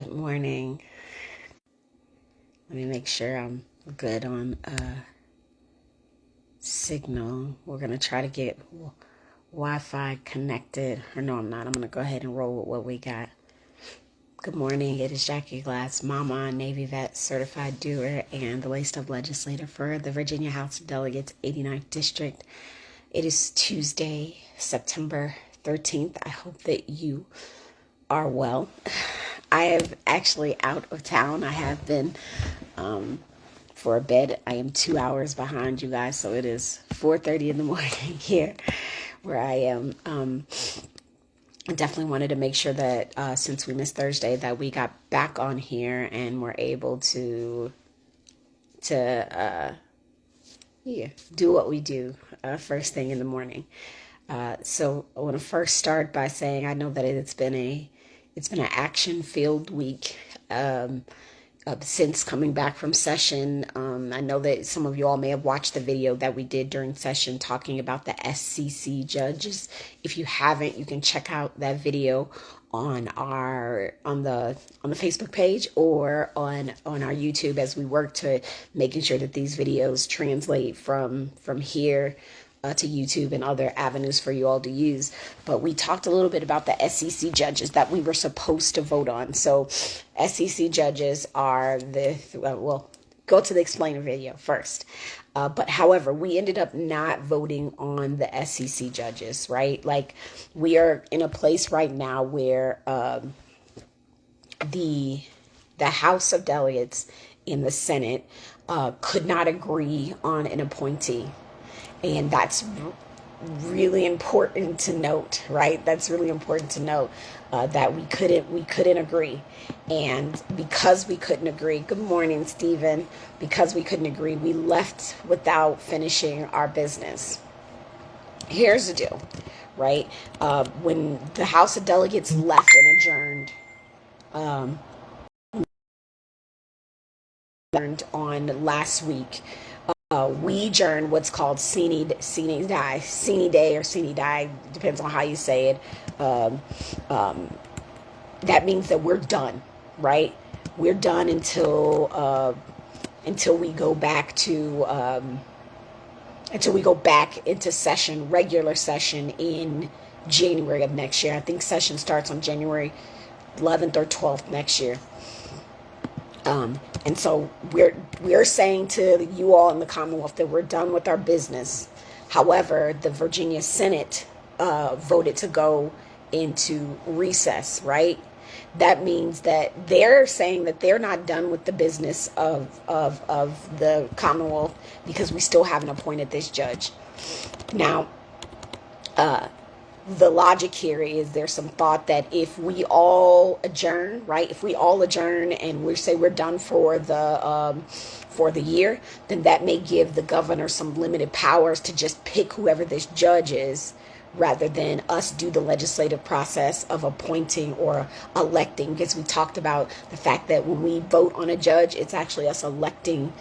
Good morning. Let me make sure I'm good on signal. We're going to try to get Wi-Fi connected. Or no, I'm not. I'm going to go ahead and roll with what we got. Good morning. It is Jackie Glass, Mama, Navy vet, certified doer, and the laced up legislator for the Virginia House of Delegates, 89th District. It is Tuesday, September 13th. I hope that you are well. I am actually out of town. I have been for a bed. I am 2 hours behind you guys, so it is 4:30 in the morning here where I am. I definitely wanted to make sure that since we missed Thursday that we got back on here and were able to do what we do first thing in the morning. So I want to first start by saying I know that it's been an action-filled week since coming back from session. I know that some of you all may have watched the video that we did during session talking about the SCC judges. If you haven't, you can check out that video on the Facebook page or on our YouTube as we work to making sure that these videos translate from here to YouTube and other avenues for you all to use. But we talked a little bit about the SEC judges that we were supposed to vote on. So SEC judges are go to the explainer video first. But however, we ended up not voting on the SEC judges, right? Like we are in a place right now where the House of Delegates in the Senate could not agree on an appointee. And that's really important to note, right? That's really important to note that we couldn't agree. And because we couldn't agree, good morning, Stephen, because we couldn't agree, we left without finishing our business. Here's the deal, right? When the House of Delegates left and adjourned on last week, we adjourned what's called sine die, or sine die, depends on how you say it. That means that we're done, right? We're done until we go back into session, regular session in January of next year. I think session starts on January 11th or 12th next year. And so we're saying to you all in the Commonwealth that we're done with our business. However, the Virginia Senate voted to go into recess, right? That means that they're saying that they're not done with the business of the Commonwealth because we still haven't appointed this judge. Now, the logic here is there's some thought that if we all adjourn, right? If we all adjourn and we say we're done for the year, then that may give the governor some limited powers to just pick whoever this judge is, rather than us do the legislative process of appointing or electing. Because we talked about the fact that when we vote on a judge, it's actually us electing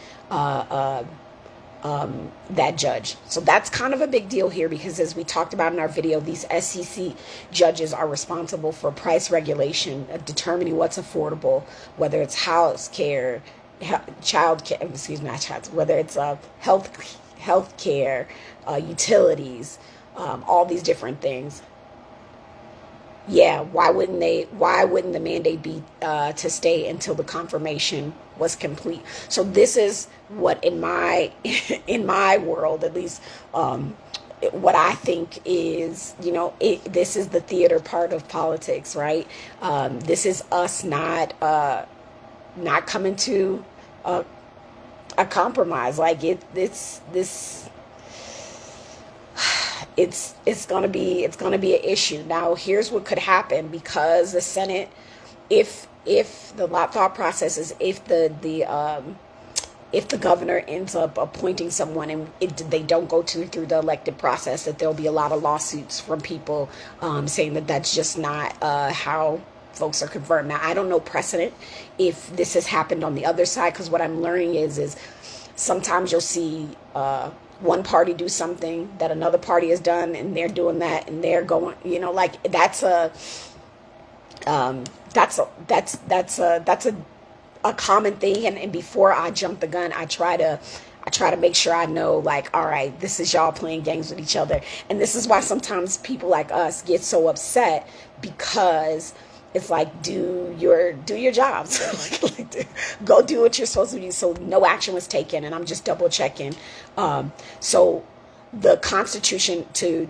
that judge. So that's kind of a big deal here because, as we talked about in our video, these SEC judges are responsible for price regulation, determining what's affordable, whether it's house care, child care, whether it's health care, utilities, all these different things. Yeah, why wouldn't the mandate be to stay until the confirmation was complete? So this is what in my world, at least, what I think is, this is the theater part of politics, right? This is us not coming to a compromise. Like it's gonna be an issue. Now, here's what could happen because the Senate, if the thought process is if the governor ends up appointing someone and they don't go through the elected process, that there'll be a lot of lawsuits from people saying that that's just not how folks are confirmed. Now, I don't know precedent if this has happened on the other side, because what I'm learning is sometimes you'll see one party do something that another party has done, and they're doing that, and they're going, like that's That's a common thing. And before I jump the gun, I try to make sure I know, like, all right, this is y'all playing games with each other. And this is why sometimes people like us get so upset, because it's like, do your jobs. Go do what you're supposed to do. So no action was taken, and I'm just double checking. So the Constitution, to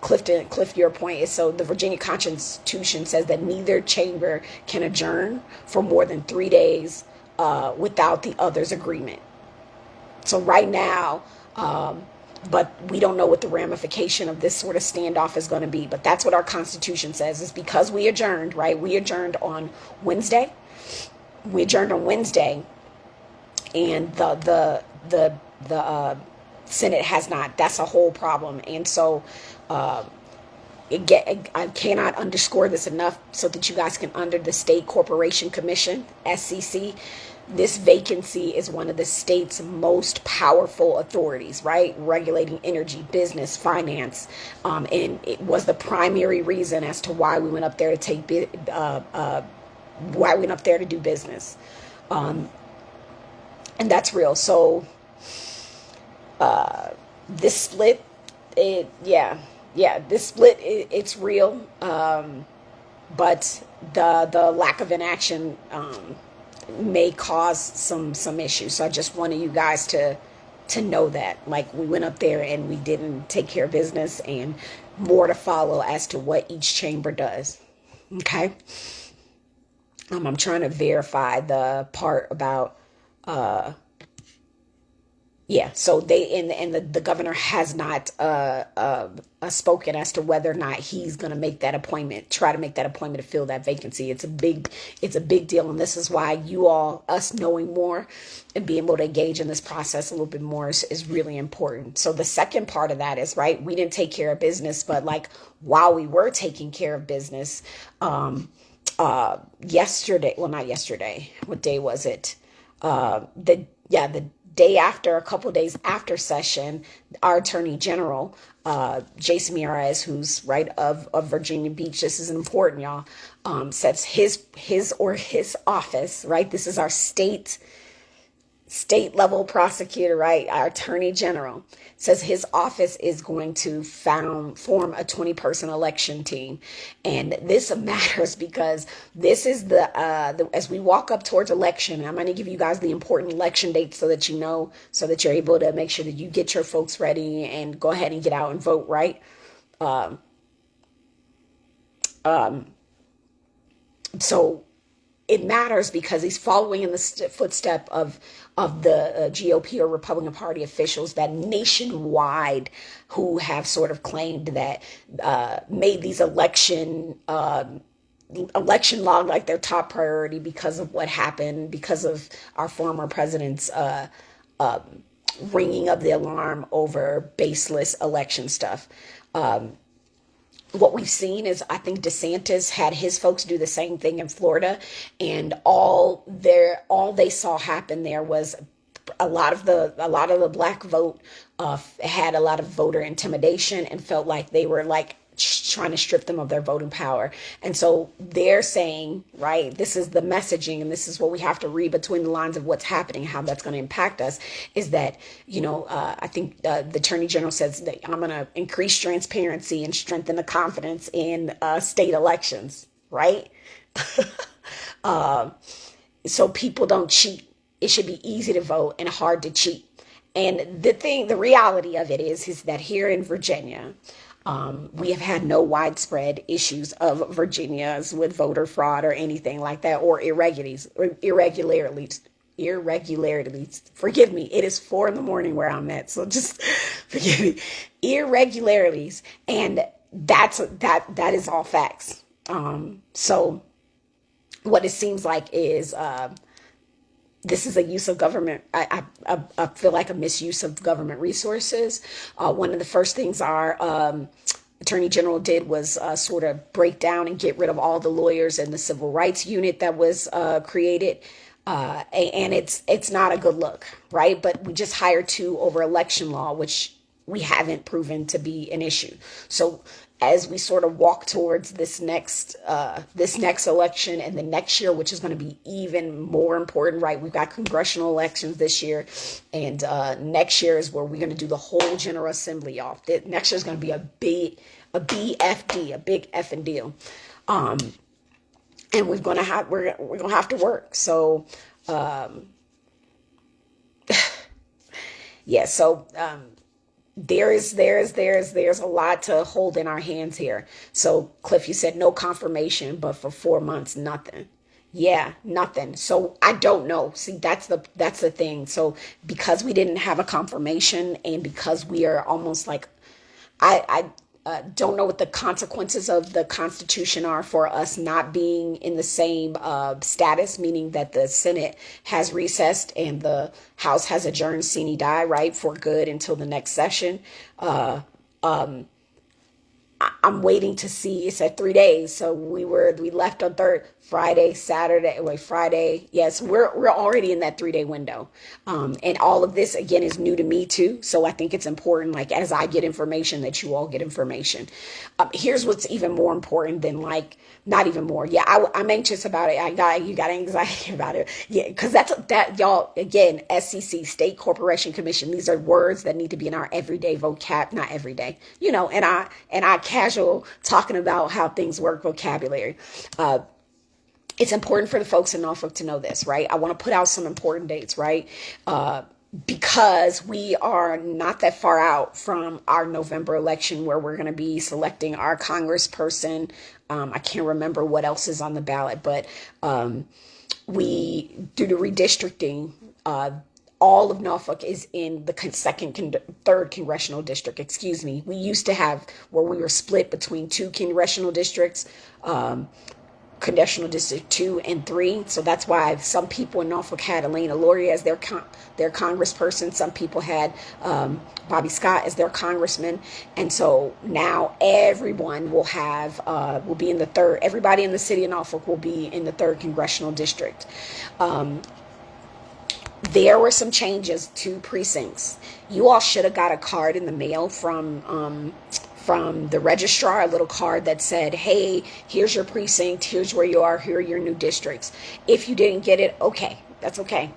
Cliff, your point is, so the Virginia Constitution says that neither chamber can adjourn for more than 3 days without the other's agreement. So right now, but we don't know what the ramification of this sort of standoff is going to be. But that's what our Constitution says, is because we adjourned, right? We adjourned on Wednesday. And the Senate has not. That's a whole problem. And so I cannot underscore this enough so that you guys can, under the State Corporation Commission, SCC, this vacancy is one of the state's most powerful authorities, right? Regulating energy, business, finance. And it was the primary reason as to why we went up there to do business. And that's real. So this split, this split, it's real. But the lack of inaction may cause some issues. So I just wanted you guys to know that, like, we went up there and we didn't take care of business, and more to follow as to what each chamber does. Okay. I'm trying to verify the part about so they, and the governor has not spoken as to whether or not he's going to try to make that appointment to fill that vacancy. It's a big deal, and this is why us knowing more and being able to engage in this process a little bit more is really important. So the second part of that is, right, we didn't take care of business, but like, while we were taking care of business, yesterday, well, not yesterday, what day was it? The day after, a couple of days after session, our Attorney General, Jason Miyares, who's right of Virginia Beach, this is important, y'all, sets his office, right? This is our state level prosecutor, right? Our Attorney General says his office is going to form a 20-person election team. And this matters because this is as we walk up towards election, I'm going to give you guys the important election dates so that you know, so that you're able to make sure that you get your folks ready and go ahead and get out and vote, right? So it matters because he's following in the footstep of the GOP or Republican Party officials that nationwide, who have sort of claimed that made these election law like their top priority because of what happened, because of our former president's ringing of the alarm over baseless election stuff. What we've seen is, I think DeSantis had his folks do the same thing in Florida, and all they saw happen there was a lot of the black vote had a lot of voter intimidation and felt like they were like trying to strip them of their voting power. And so they're saying, right, this is the messaging, and this is what we have to read between the lines of what's happening, how that's going to impact us, is that, I think the Attorney General says that I'm going to increase transparency and strengthen the confidence in state elections, right? So people don't cheat. It should be easy to vote and hard to cheat. And the reality of it is that here in Virginia, we have had no widespread issues of Virginias with voter fraud or anything like that, or irregularities. Forgive me. It is 4 a.m. where I'm at, so just forgive me. Irregularities, and that is all facts. So what it seems like is this is a use of government. I feel like a misuse of government resources. One of the first things our Attorney General did was sort of break down and get rid of all the lawyers in the civil rights unit that was created. And it's not a good look, right? But we just hired 2 over election law, which we haven't proven to be an issue. So as we sort of walk towards this next election and the next year, which is going to be even more important, right? We've got congressional elections this year, and next year is where we're going to do the whole General Assembly off. Next year is going to be a BFD, a big effing deal, and we're gonna have to work. So, yeah. So. There's a lot to hold in our hands here. So Cliff, you said no confirmation, but for 4 months, nothing. Yeah, nothing. So I don't know. See, that's the thing. So because we didn't have a confirmation, and because we are almost like, I don't know what the consequences of the Constitution are for us not being in the same status, meaning that the Senate has recessed and the House has adjourned sine die, right, for good until the next session. I'm waiting to see. It's at 3 days, so we left on Friday. Yes, we're already in that 3 day window, and all of this again is new to me too. So I think it's important, like as I get information, that you all get information. Here's what's even more important than like. Not even more. Yeah, I'm anxious about it. You got anxiety about it. Yeah, because that y'all, again, SEC, State Corporation Commission. These are words that need to be in our everyday vocab, not everyday, and I casual talking about how things work vocabulary. It's important for the folks in Norfolk to know this, right? I want to put out some important dates, right? Because we are not that far out from our November election, where we're going to be selecting our congressperson. I can't remember what else is on the ballot, but we, due to redistricting, all of Norfolk is in the third congressional district. Excuse me. We used to have where we were split between two congressional districts. Congressional District 2 and 3. So that's why some people in Norfolk had Elena Laurie as their congressperson. Some people had Bobby Scott as their congressman. And so now everyone will be in the third. Everybody in the city of Norfolk will be in the third congressional district. There were some changes to precincts. You all should have got a card in the mail from the registrar, a little card that said, hey, here's your precinct, here's where you are, here are your new districts. If you didn't get it, okay. That's okay,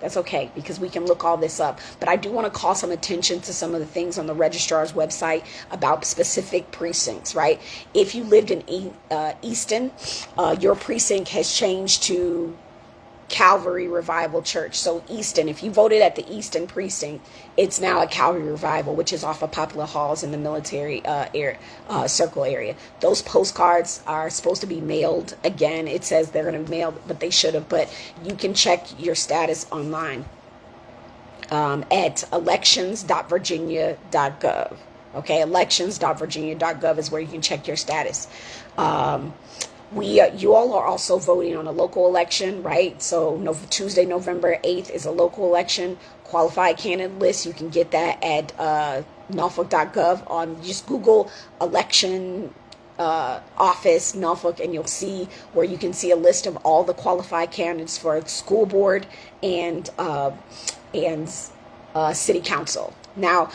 because we can look all this up. But I do want to call some attention to some of the things on the registrar's website about specific precincts, right? If you lived in Easton, your precinct has changed to Calvary Revival Church. So Easton, if you voted at the Easton precinct, it's now a Calvary Revival, which is off of Poplar Halls in the military circle area. Those postcards are supposed to be mailed again. It says they're going to be mailed, but they should have. But you can check your status online at elections.virginia.gov. Okay, elections.virginia.gov is where you can check your status. You all are also voting on a local election, right? So Tuesday, November 8th is a local election. Qualified candidate list, you can get that at norfolk.gov. Just Google election office Norfolk, and you'll see where you can see a list of all the qualified candidates for school board and city council. Now,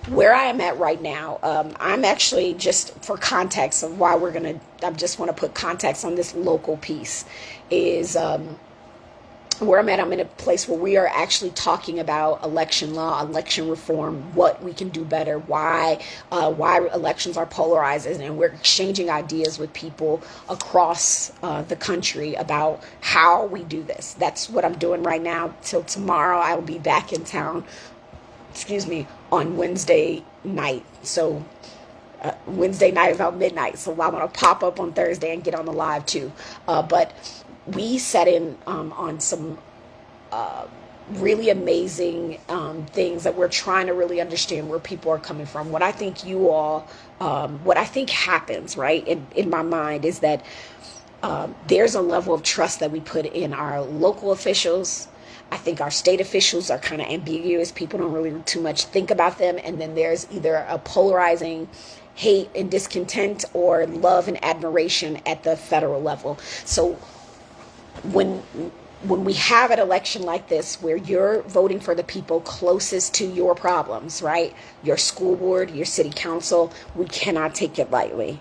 where I am at right now, I'm actually, just for context of why I just want to put context on this local piece, is where I'm at. I'm in a place where we are actually talking about election law, election reform, what we can do better, why elections are polarized, and we're exchanging ideas with people across the country about how we do this. That's what I'm doing right now. Till tomorrow, I will be back in town. On Wednesday night. So Wednesday night about midnight. So I'm going to pop up on Thursday and get on the live too. But we set in on some really amazing things that we're trying to really understand where people are coming from. What I think what I think happens, right, in my mind is that there's a level of trust that we put in our local officials. I think our state officials are kind of ambiguous. People don't really too much think about them. And then there's either a polarizing hate and discontent or love and admiration at the federal level. So when we have an election like this, where you're voting for the people closest to your problems, right? Your school board, your city council, we cannot take it lightly.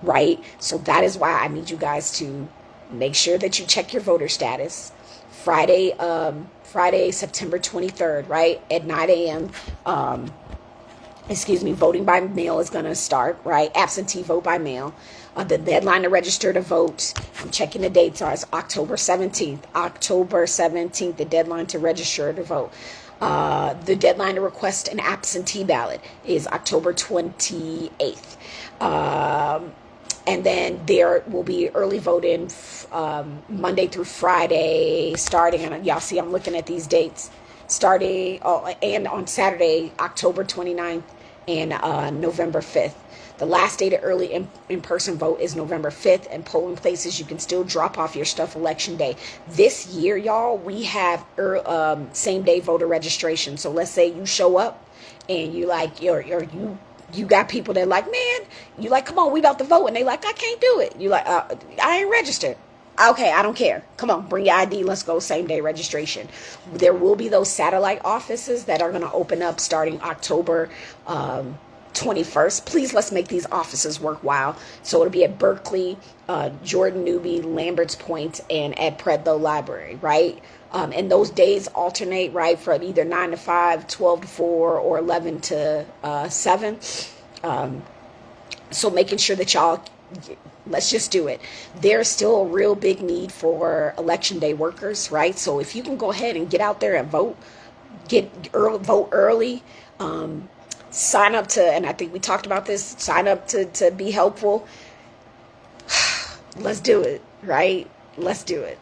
right? So that is why I need you guys to make sure that you check your voter status. Friday, September 23rd, right, at 9 a.m. Voting by mail is going to start, right? Absentee vote by mail. The deadline to register to vote, I'm checking the dates, are October 17th. October 17th, the deadline to register to vote. The deadline to request an absentee ballot is October 28th. And then there will be early voting Monday through Friday, starting, and y'all see I'm looking at these dates, starting, and on Saturday, October 29th and November 5th. The last day to early in-person vote is November 5th, and polling places, you can still drop off your stuff election day. This year, y'all, we have same-day voter registration. So let's say you show up and you like, you got people that like, man, you like, come on, we about to vote. And they like, I can't do it. You like, I ain't registered. Okay, I don't care. Come on, bring your ID. Let's go same day registration. There will be those satellite offices that are going to open up starting October 21st. Please, let's make these offices worthwhile. So it'll be at Berkeley, Jordan Newby, Lambert's Point, and at Predlow Library, right? And those days alternate, right, from either 9 to 5, 12 to 4, or 11 to 7. So making sure that y'all, let's just do it. There's still a real big need for election day workers, right? So if you can go ahead and get out there and vote, vote early, sign up to, and I think we talked about this, sign up to be helpful. Let's do it, right? Let's do it.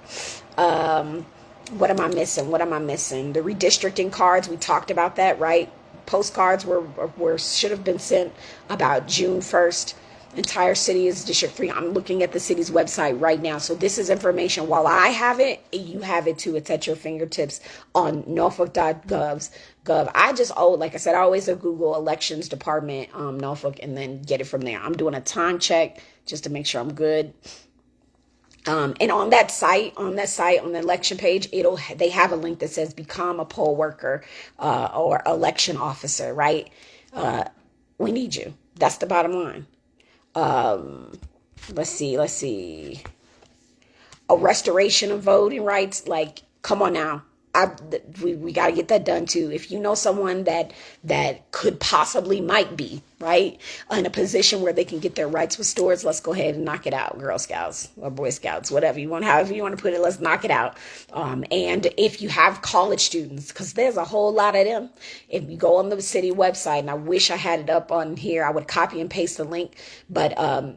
What am I missing? The redistricting cards, we talked about that, right? Postcards should have been sent about June 1st. Entire city is District 3. I'm looking at the city's website right now. So this is information. While I have it, you have it too. It's at your fingertips on Norfolk.gov. Like I said, I always Google Elections Department, Norfolk, and then get it from there. I'm doing a time check just to make sure I'm good. And on that site, on the election page, they have a link that says become a poll worker, or election officer, right? We need you. That's the bottom line. Let's see. A restoration of voting rights. Like, come on now. We got to get that done too. If you know someone that could possibly might be, right, in a position where they can get their rights restored, let's go ahead and knock it out. Girl Scouts or Boy Scouts, however you want to put it, let's knock it out. And if you have college students, because there's a whole lot of them, if you go on the city website, and I wish I had it up on here, I would copy and paste the link, but on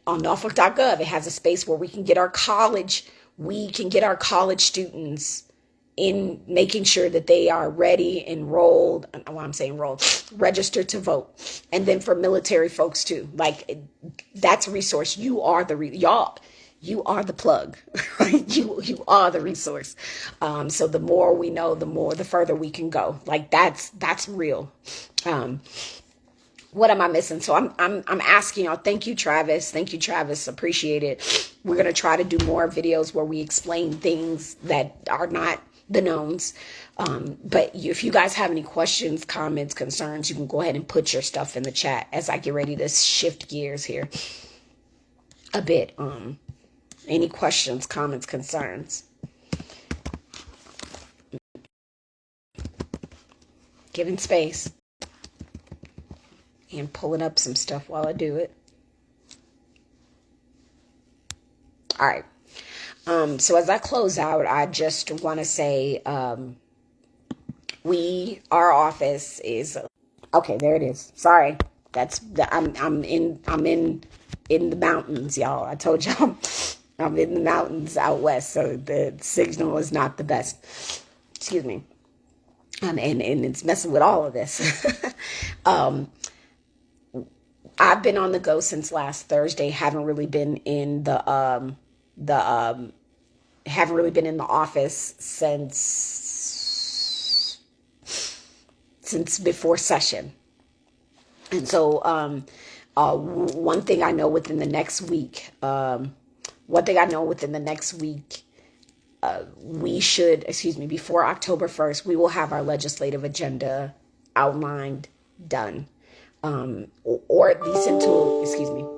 Norfolk.gov, it has a space where we can get our college students in making sure that they are ready, enrolled, registered to vote. And then for military folks too, like, that's a resource. You are you are the plug, right? You are the resource. So the more we know, the further we can go. Like, that's real. What am I missing? So I'm asking y'all. Thank you, Travis. Appreciate it. We're going to try to do more videos where we explain things that are not the knowns. But if you guys have any questions, comments, concerns, you can go ahead and put your stuff in the chat as I get ready to shift gears here a bit. Any questions, comments, concerns? Giving space and pulling up some stuff while I do it. All right. So as I close out, I just want to say, our office is, okay, there it is. Sorry. I'm in the mountains, y'all. I told y'all I'm in the mountains out west, so the signal is not the best. Excuse me. And it's messing with all of this. I've been on the go since last Thursday. Haven't really been in the office since before session. And so one thing I know within the next week, before October 1st, we will have our legislative agenda outlined, done. or at least until,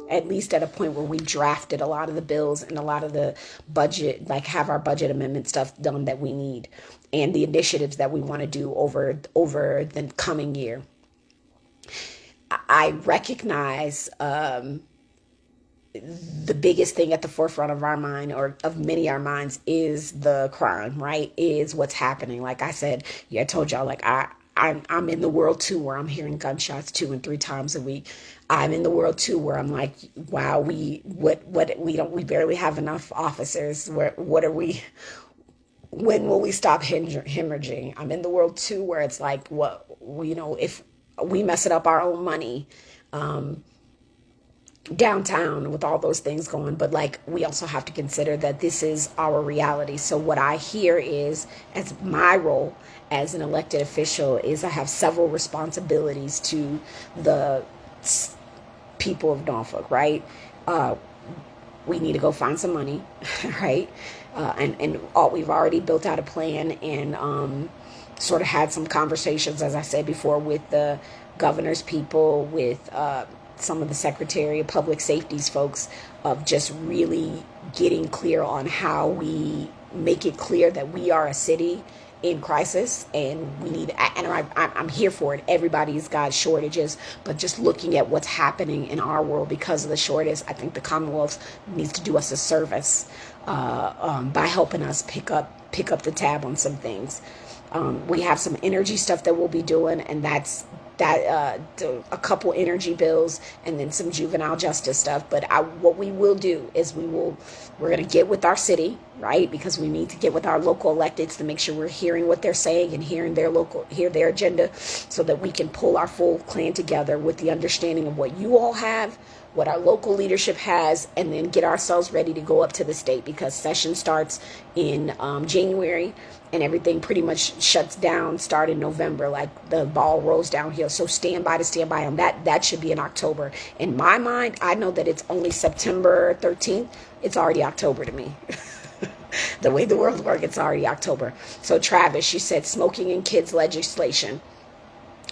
at least at a point where we drafted a lot of the bills and a lot of the budget, like have our budget amendment stuff done that we need, and the initiatives that we want to do over the coming year. I recognize the biggest thing at the forefront of our mind, or of many of our minds, is the crime, right? Is what's happening. Like I said, I told y'all, like I'm in the world too, where I'm hearing gunshots 2 and 3 times a week. I'm in the world too, where I'm like, wow, we barely have enough officers. What are we? When will we stop hemorrhaging? I'm in the world too, where it's like, if we mess it up our own money, downtown with all those things going. But like, we also have to consider that this is our reality. So what I hear is, as my role as an elected official, is I have several responsibilities to the people of Norfolk, right? We need to go find some money, right? And we've already built out a plan, and sort of had some conversations, as I said before, with the governor's people, with some of the Secretary of Public Safety's folks, of just really getting clear on how we make it clear that we are a city in crisis, and we need, and I'm here for it. Everybody's got shortages, but just looking at what's happening in our world because of the shortage, I think the Commonwealth needs to do us a service by helping us pick up the tab on some things. We have some energy stuff that we'll be doing, and that's a couple energy bills, and then some juvenile justice stuff. But what we will do is we're going to get with our city, right? Because we need to get with our local electeds to make sure we're hearing what they're saying and hear their agenda, so that we can pull our full clan together with the understanding of what you all have, what our local leadership has, and then get ourselves ready to go up to the state, because session starts in January, and everything pretty much shuts down start in November. Like, the ball rolls downhill. So stand by on that should be in October. In my mind, I know that it's only September 13th. It's already October to me. The way the world works, it's already October. So Travis, you said smoking and kids legislation.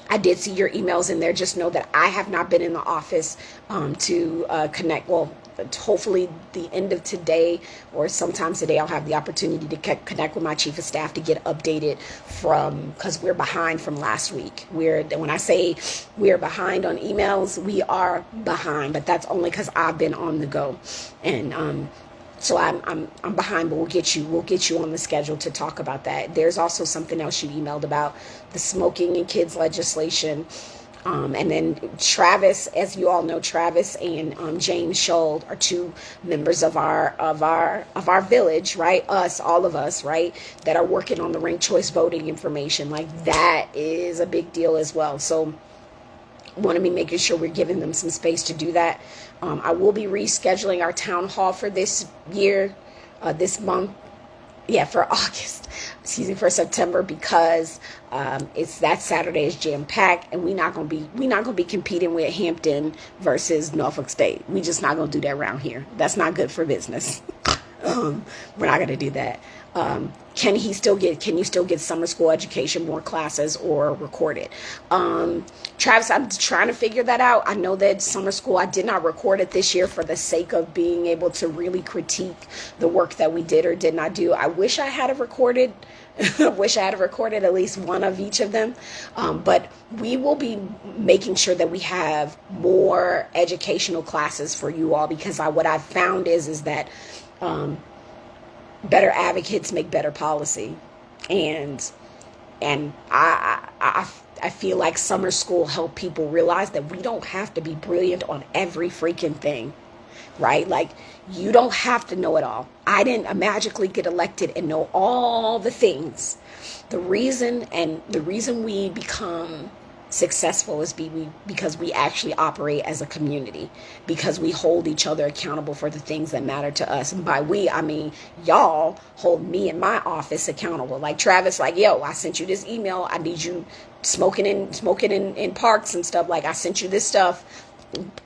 I did see your emails in there. Just know that I have not been in the office to connect. Well, hopefully the end of today or sometime today, I'll have the opportunity to connect with my chief of staff to get updated because we're behind from last week. When I say we're behind on emails, we are behind, but that's only because I've been on the go. And so I'm behind, but we'll get you on the schedule to talk about that. There's also something else you emailed about the smoking and kids legislation. And then Travis, as you all know, Travis and James Shull are 2 members of our village, right? All of us, right? That are working on the ranked choice voting information. Like, that is a big deal as well. So want to be making sure we're giving them some space to do that. I will be rescheduling our town hall for this year, this month. Yeah, for for September, because it's that Saturday is jam packed, and we're not gonna be competing with Hampton versus Norfolk State. We just not gonna do that around here. That's not good for business. We're not gonna do that. Can you still get summer school education, more classes, or record it? Travis, I'm trying to figure that out. I know that summer school, I did not record it this year for the sake of being able to really critique the work that we did or did not do. I wish I had recorded at least one of each of them. But we will be making sure that we have more educational classes for you all, because what I've found is that better advocates make better policy, and I feel like summer school helped people realize that we don't have to be brilliant on every freaking thing, right? Like, you don't have to know it all. I didn't magically get elected and know all the things. The reason we become successful is because we actually operate as a community, because we hold each other accountable for the things that matter to us. And by we, I mean y'all hold me in my office accountable. Like Travis, like, yo, I sent you this email. I need you smoking in parks and stuff. Like, I sent you this stuff.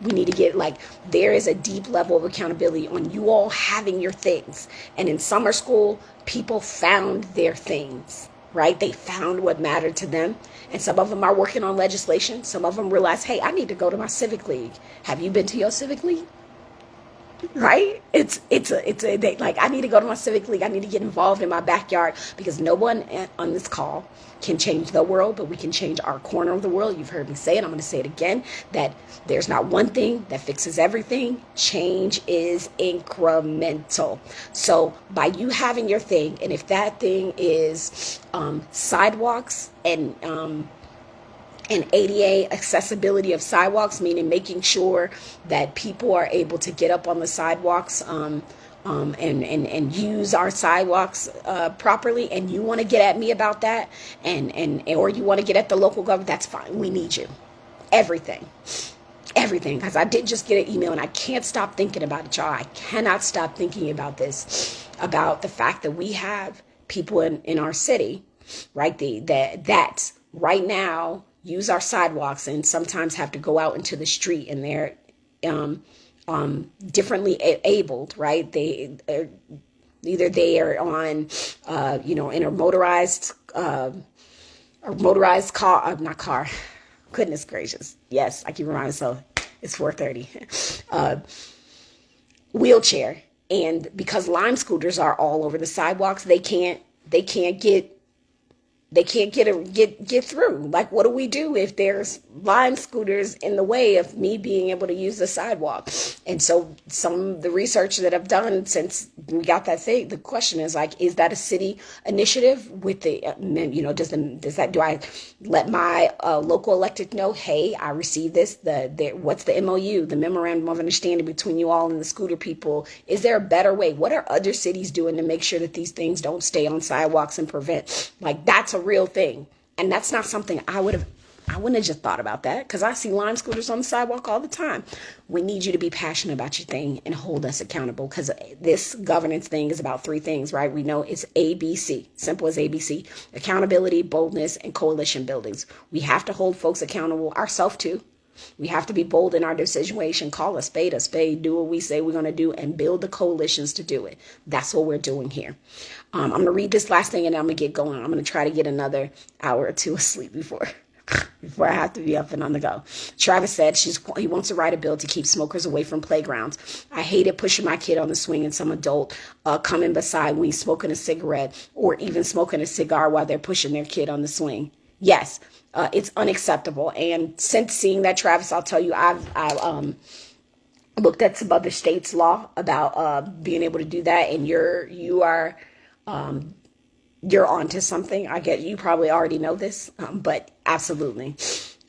We need to get, like, there is a deep level of accountability on you all having your things. And in summer school, people found their things. right? They found what mattered to them. And some of them are working on legislation. Some of them realize, hey, I need to go to my civic league. Have you been to your civic league? Right? Like, I need to go to my civic league. I need to get involved in my backyard, because no one on this call can change the world, but we can change our corner of the world. You've heard me say it. I'm going to say it again, that there's not one thing that fixes everything. Change is incremental. So by you having your thing, and if that thing is sidewalks and ADA accessibility of sidewalks, meaning making sure that people are able to get up on the sidewalks and use our sidewalks properly, and you want to get at me about that, or you want to get at the local government, that's fine. We need you. Everything, because I did just get an email, and I can't stop thinking about it, y'all. I cannot stop thinking about this, about the fact that we have people in our city, right, that right now use our sidewalks and sometimes have to go out into the street, and they're differently abled, right? They are on in a motorized car, not car. Goodness gracious. Yes, I keep reminding myself it's 4:30. Wheelchair. And because Lime scooters are all over the sidewalks, they can't get through. Like, what do we do if there's Lime scooters in the way of me being able to use the sidewalk? And so some of the research that I've done since we got that thing, the question is, like, is that a city initiative with the, do I let my local elected know, hey, I received this, what's the MOU, the memorandum of understanding between you all and the scooter people? Is there a better way? What are other cities doing to make sure that these things don't stay on sidewalks and prevent? Like, that's a real thing. And that's not something I wouldn't have just thought about that, because I see Lime scooters on the sidewalk all the time. We need you to be passionate about your thing and hold us accountable, because this governance thing is about three things, right? We know it's ABC, simple as ABC: accountability, boldness, and coalition buildings. We have to hold folks accountable, ourselves too. We have to be bold in our decision, call a spade, do what we say we're going to do, and build the coalitions to do it. That's what we're doing here. I'm going to read this last thing, and I'm going to get going. I'm going to try to get another hour or two of sleep before I have to be up and on the go. Travis said he wants to write a bill to keep smokers away from playgrounds. I hated pushing my kid on the swing and some adult coming beside me smoking a cigarette or even smoking a cigar while they're pushing their kid on the swing. Yes, it's unacceptable. And since seeing that, Travis, I'll tell you, I've looked at some other states' law about being able to do that, and you're onto something. I get you probably already know this, but absolutely.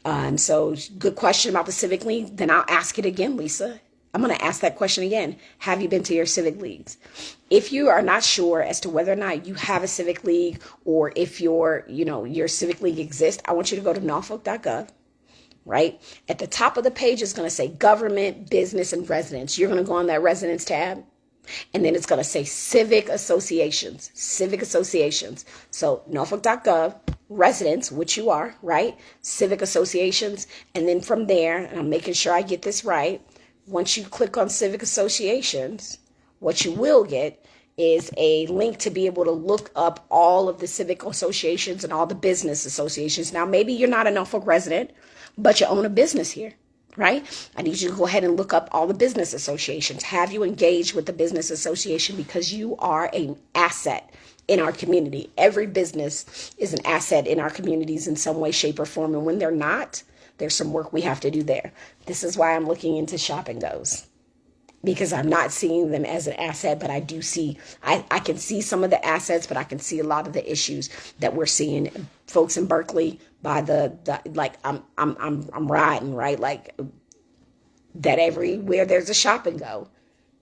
And so, good question about the civic league. Then I'll ask it again, Lisa. I'm going to ask that question again. Have you been to your civic leagues? If you are not sure as to whether or not you have a civic league, or if your civic league exists, I want you to go to norfolk.gov. Right at the top of the page, it's going to say government, business, and residents. You're going to go on that residents tab, and then it's going to say civic associations. So norfolk.gov, residents, which you are, right? Civic associations. And then from there, and I'm making sure I get this right, once you click on civic associations, what you will get is a link to be able to look up all of the civic associations and all the business associations. Now, maybe you're not a Norfolk resident, but you own a business here, right? I need you to go ahead and look up all the business associations. Have you engaged with the business association, because you are an asset in our community. Every business is an asset in our communities in some way, shape, or form. And when they're not, there's some work we have to do there. This is why I'm looking into Shop and Goes, because I'm not seeing them as an asset, but I do see, I can see some of the assets, but I can see a lot of the issues that we're seeing. Folks in Berkeley, by I'm riding, right? Like, that everywhere there's a Shop and Go,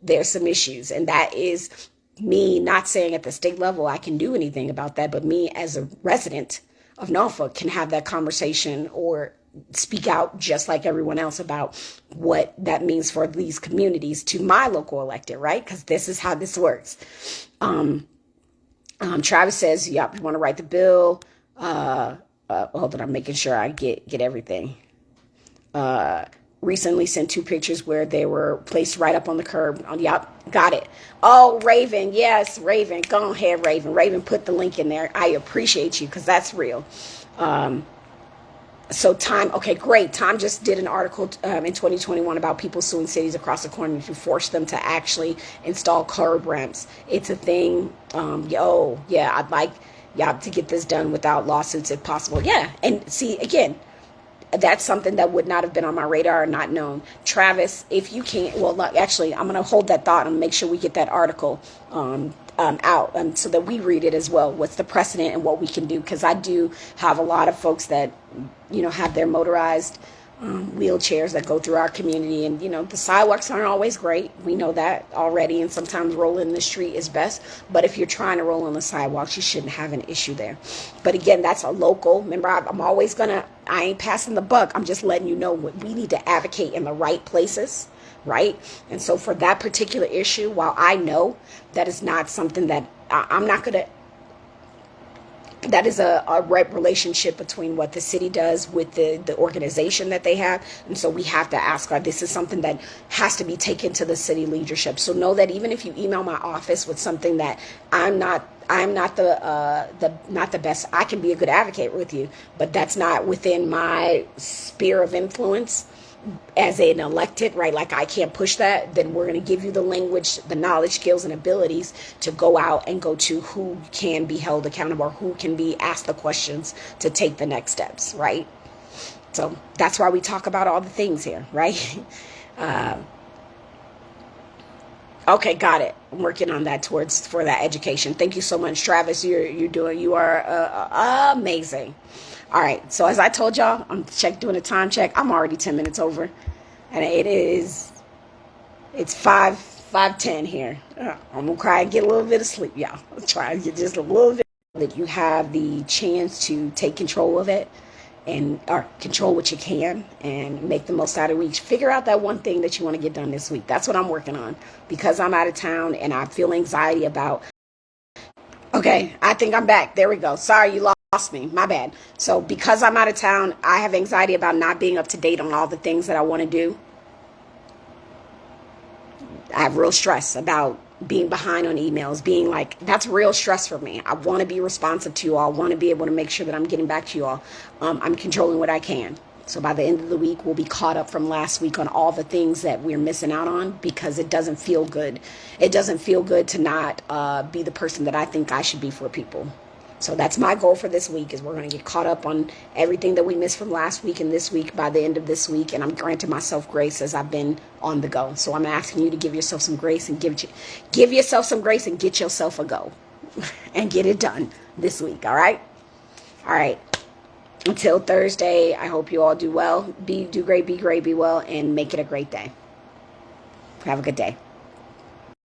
there's some issues. And that is me not saying at the state level I can do anything about that, but me as a resident of Norfolk can have that conversation or speak out just like everyone else about what that means for these communities to my local elected, right? Because this is how this works. Travis says, yep, you want to write the bill. Hold on, I'm making sure I get everything. recently sent 2 pictures where they were placed right up on the curb. Oh, yep, got it. Oh, Raven, yes, Raven. Go ahead, Raven. Raven, put the link in there. I appreciate you because that's real. So Time, okay, great. Time just did an article in 2021 about people suing cities across the country to force them to actually install curb ramps. It's a thing. Yeah, I'd like to get this done without lawsuits if possible. Yeah, and see, again, that's something that would not have been on my radar or not known. Travis, if you can't, well, actually, I'm going to hold that thought and make sure we get that article out so that we read it as well. What's the precedent and what we can do? Because I do have a lot of folks that, have their motorized wheelchairs that go through our community. And, the sidewalks aren't always great. We know that already. And sometimes rolling in the street is best. But if you're trying to roll on the sidewalks, you shouldn't have an issue there. But again, that's a local. Remember, I'm always I ain't passing the buck. I'm just letting you know what we need to advocate in the right places. Right. And so for that particular issue, while I know that is not something that I'm not going to, that is a right relationship between what the city does with the organization that they have. And so we have to ask her, this is something that has to be taken to the city leadership. So know that even if you email my office with something that I'm not the best, I can be a good advocate with you, but that's not within my sphere of influence as an elected, right? Like I can't push that. Then we're going to give you the language, the knowledge, skills, and abilities to go out and go to who can be held accountable, who can be asked the questions to take the next steps, right? So that's why we talk about all the things here, right? Okay, got it. I'm working on that for that education. Thank you so much, Travis. You are amazing. All right, so as I told y'all, I'm doing a time check. I'm already 10 minutes over, and it's 5:10 here. I'm gonna cry and get a little bit of sleep, y'all. I'll try and get just a little bit. That you have the chance to take control of it, or control what you can, and make the most out of it. Figure out that one thing that you want to get done this week. That's what I'm working on because I'm out of town and I feel anxiety about. Okay, I think I'm back. There we go. Sorry, you lost me. My bad. So because I'm out of town, I have anxiety about not being up to date on all the things that I want to do. I have real stress about being behind on emails, being like, that's real stress for me. I want to be responsive to you all. I want to be able to make sure that I'm getting back to you all. I'm controlling what I can. So by the end of the week, we'll be caught up from last week on all the things that we're missing out on because it doesn't feel good. It doesn't feel good to not be the person that I think I should be for people. So that's my goal for this week is we're going to get caught up on everything that we missed from last week and this week by the end of this week. And I'm granting myself grace as I've been on the go. So I'm asking you to give yourself some grace and give yourself some grace and get yourself a go and get it done this week. All right. All right. Until Thursday, I hope you all do well. Do great, be great, be well, and make it a great day. Have a good day.